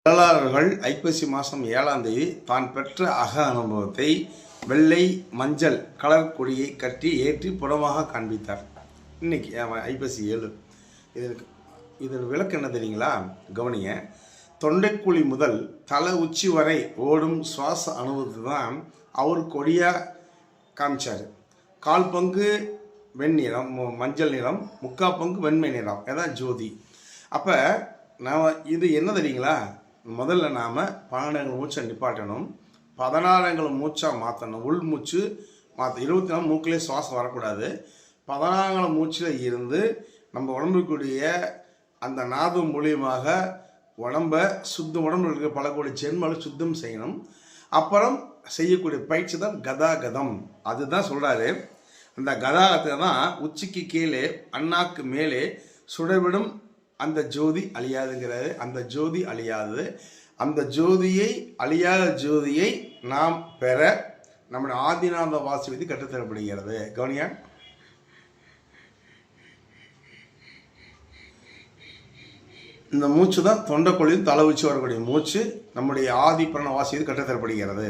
வரலாறுகள் ஐப்பசி மாதம் 7ஆம் தேதி தான் பெற்ற அக அனுபவத்தை வெள்ளை மஞ்சள் கலர் கொடியை கட்டி ஏற்றி புறமாக காண்பித்தார். இன்னைக்கு ஐப்பசி 7. இதன் விளக்கு என்ன தெரியுங்களா? கவனிங்க. தொண்டைக்குழி முதல் தலை உச்சி வரை ஓடும் சுவாச அனுபவத்தை தான் அவர் கொடியாக காமிச்சார். 1/4 பங்கு வெண்ணிறம் மஞ்சள் நிறம், 3/4 பங்கு வெண்மை நிறம், அதான் ஜோதி. அப்போ இது என்ன தெரியுங்களா? முதல்ல நாம் 12 மூச்சை நிப்பாட்டணும், 16 மூச்சாக மாற்றணும். உள் மூச்சு மாற்ற 24 மூக்கிலே சுவாசம் வரக்கூடாது. 16 மூச்சில் இருந்து நம்ம உடம்புக்குரிய அந்த நாதம் மூலியமாக உடம்பை உடம்புல இருக்க பல கோடி ஜென்மங்களை சுத்தம் செய்யணும். அப்புறம் செய்யக்கூடிய பயிற்சி தான் கதாகதம். அதுதான் சொல்கிறாரு. அந்த கதாகத்தை தான் உச்சிக்கு கீழே அண்ணாக்கு மேலே சுடவிடும் அந்த ஜோதி அழியாதுங்கிறாரு. அந்த ஜோதி அழியாது. அந்த ஜோதியை அழியாத ஜோதியை நாம் பெற நம்முடைய ஆதிநாத வாசி விதி கற்றுத்தரப்படுகிறது. கவனியா, இந்த மூச்சு தான் தொண்டைக்குழியும் தலை உச்சி வரக்கூடிய மூச்சு. நம்முடைய ஆதி பிரண வாசி விதி கற்றுத்தரப்படுகிறது.